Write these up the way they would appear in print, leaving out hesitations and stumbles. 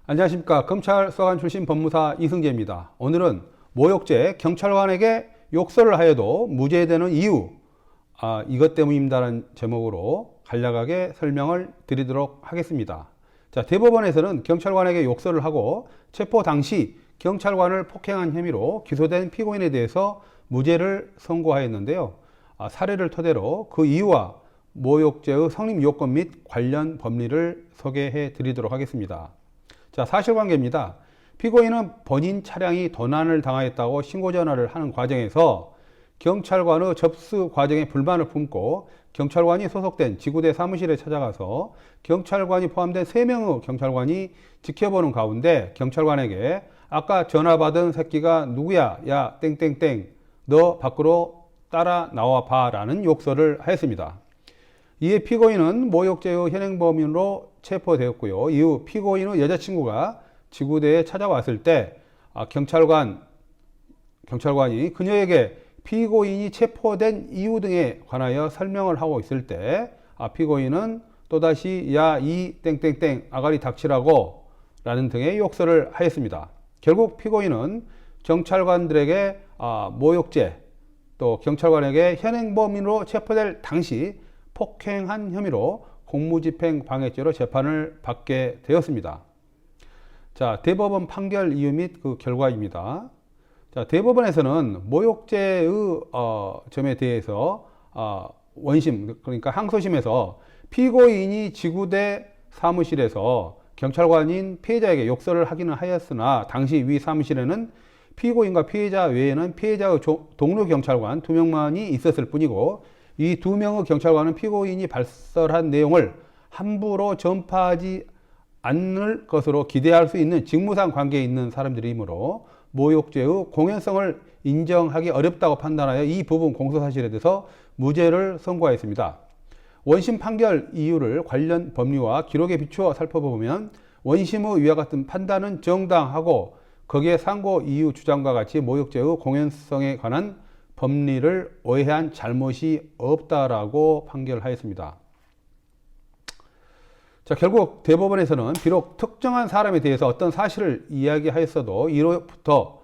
안녕하십니까. 검찰 수사관 출신 법무사 이승재입니다. 오늘은 모욕죄 경찰관에게 욕설을 하여도 무죄되는 이유, 이것 때문입니다라는 제목으로 간략하게 설명을 드리도록 하겠습니다. 자, 대법원에서는 경찰관에게 욕설을 하고 체포 당시 경찰관을 폭행한 혐의로 기소된 피고인에 대해서 무죄를 선고하였는데요. 사례를 토대로 그 이유와 모욕죄의 성립 요건 및 관련 법리를 소개해 드리도록 하겠습니다. 자, 사실관계입니다. 피고인은 본인 차량이 도난을 당하였다고 신고 전화를 하는 과정에서 경찰관의 접수 과정에 불만을 품고 경찰관이 소속된 지구대 사무실에 찾아가서 경찰관이 포함된 3명의 경찰관이 지켜보는 가운데 경찰관에게 아까 전화 받은 새끼가 누구야? 야, 땡땡땡. 너 밖으로 따라 나와 봐 라는 욕설을 하였습니다. 이에 피고인은 모욕죄의 현행범인으로 체포되었고요. 이후 피고인의 여자친구가 지구대에 찾아왔을 때 경찰관이 그녀에게 피고인이 체포된 이유 등에 관하여 설명을 하고 있을 때 피고인은 또다시 야, 이 땡땡땡 아가리 닥치라고 라는 등의 욕설을 하였습니다. 결국 피고인은 경찰관들에게 모욕죄 또 경찰관에게 현행범인으로 체포될 당시 폭행한 혐의로 공무집행 방해죄로 재판을 받게 되었습니다. 자, 대법원 판결 이유 및 그 결과입니다. 자, 대법원에서는 모욕죄의 점에 대해서 원심, 그러니까 항소심에서 피고인이 지구대 사무실에서 경찰관인 피해자에게 욕설을 하기는 하였으나 당시 위 사무실에는 피고인과 피해자 외에는 피해자의 동료 경찰관 2명만이 있었을 뿐이고 이 2명의 경찰관은 피고인이 발설한 내용을 함부로 전파하지 않을 것으로 기대할 수 있는 직무상 관계에 있는 사람들이므로 모욕죄의 공연성을 인정하기 어렵다고 판단하여 이 부분 공소사실에 대해서 무죄를 선고하였습니다. 원심 판결 이유를 관련 법리와 기록에 비추어 살펴보면 원심의 위와 같은 판단은 정당하고 거기에 상고 이유 주장과 같이 모욕죄의 공연성에 관한 법리를 오해한 잘못이 없다라고 판결하였습니다. 자, 결국 대법원에서는 비록 특정한 사람에 대해서 어떤 사실을 이야기하였어도 이로부터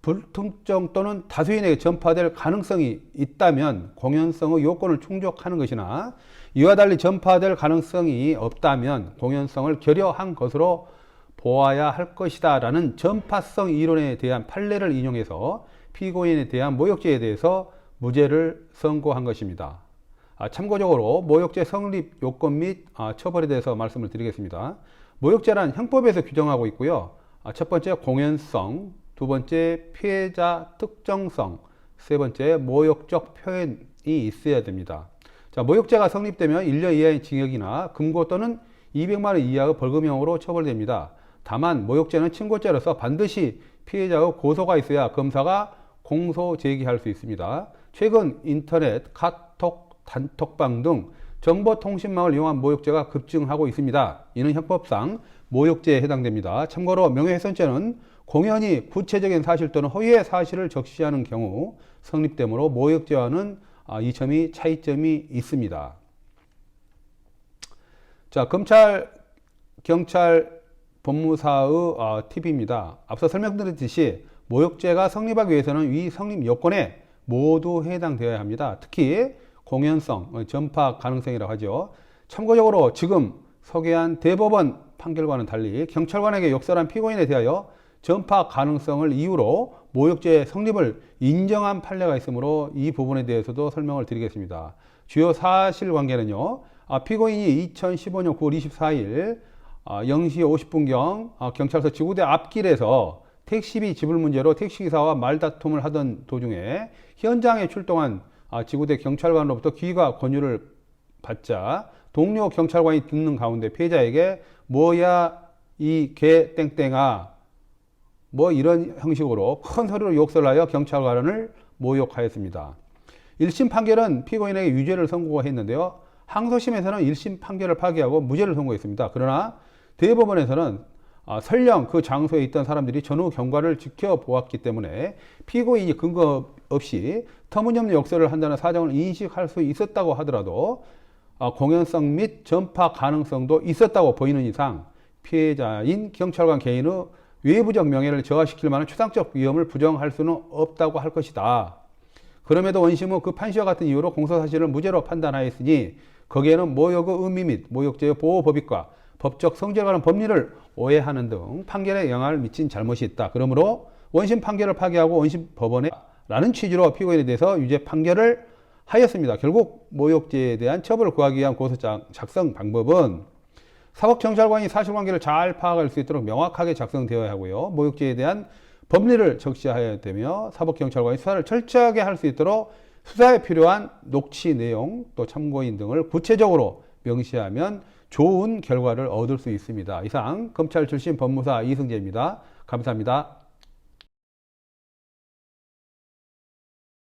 불특정 또는 다수인에게 전파될 가능성이 있다면 공연성의 요건을 충족하는 것이나 이와 달리 전파될 가능성이 없다면 공연성을 결여한 것으로 보아야 할 것이다 라는 전파성 이론에 대한 판례를 인용해서 피고인에 대한 모욕죄에 대해서 무죄를 선고한 것입니다. 참고적으로 모욕죄 성립 요건 및 처벌에 대해서 말씀을 드리겠습니다. 모욕죄란 형법에서 규정하고 있고요. 첫 번째 공연성, 두 번째 피해자 특정성, 세 번째 모욕적 표현이 있어야 됩니다. 자, 모욕죄가 성립되면 1년 이하의 징역이나 금고 또는 200만 원 이하의 벌금형으로 처벌됩니다. 다만 모욕죄는 친고죄로서 반드시 피해자의 고소가 있어야 검사가 공소 제기할 수 있습니다. 최근 인터넷, 카톡, 단톡방 등 정보통신망을 이용한 모욕죄가 급증하고 있습니다. 이는 형법상 모욕죄에 해당됩니다. 참고로 명예훼손죄는 공연히 구체적인 사실 또는 허위의 사실을 적시하는 경우 성립되므로 모욕죄와는 이 점이 차이점이 있습니다. 자, 검찰, 경찰, 법무사의 팁입니다. 앞서 설명드렸듯이 모욕죄가 성립하기 위해서는 위 성립 요건에 모두 해당되어야 합니다. 특히 공연성, 전파 가능성이라고 하죠. 참고적으로 지금 소개한 대법원 판결과는 달리 경찰관에게 욕설한 피고인에 대하여 전파 가능성을 이유로 모욕죄 성립을 인정한 판례가 있으므로 이 부분에 대해서도 설명을 드리겠습니다. 주요 사실관계는요. 피고인이 2015년 9월 24일 0시 50분경 경찰서 지구대 앞길에서 택시비 지불 문제로 택시기사와 말다툼을 하던 도중에 현장에 출동한 지구대 경찰관으로부터 기가 권유를 받자 동료 경찰관이 듣는 가운데 피해자에게 뭐야 이 개 땡땡아 뭐 이런 형식으로 큰 소리로 욕설을 하여 경찰관을 모욕하였습니다. 1심 판결은 피고인에게 유죄를 선고했는데요. 항소심에서는 1심 판결을 파기하고 무죄를 선고했습니다. 그러나 대법원에서는 설령 그 장소에 있던 사람들이 전후 경과를 지켜보았기 때문에 피고인이 근거 없이 터무니없는 욕설을 한다는 사정을 인식할 수 있었다고 하더라도 공연성 및 전파 가능성도 있었다고 보이는 이상 피해자인 경찰관 개인의 외부적 명예를 저하시킬 만한 추상적 위험을 부정할 수는 없다고 할 것이다. 그럼에도 원심은 그 판시와 같은 이유로 공소사실을 무죄로 판단하였으니 거기에는 모욕의 의미 및 모욕죄의 보호법익과 법적 성질에 관한 법리를 오해하는 등 판결에 영향을 미친 잘못이 있다. 그러므로 원심 판결을 파기하고 원심 법원에 라는 취지로 피고인에 대해서 유죄 판결을 하였습니다. 결국 모욕죄에 대한 처벌을 구하기 위한 고소장 작성 방법은 사법경찰관이 사실관계를 잘 파악할 수 있도록 명확하게 작성되어야 하고요. 모욕죄에 대한 법리를 적시해야 되며 사법경찰관이 수사를 철저하게 할 수 있도록 수사에 필요한 녹취 내용 또 참고인 등을 구체적으로 명시하면 좋은 결과를 얻을 수 있습니다. 이상 검찰 출신 법무사 이승재입니다. 감사합니다.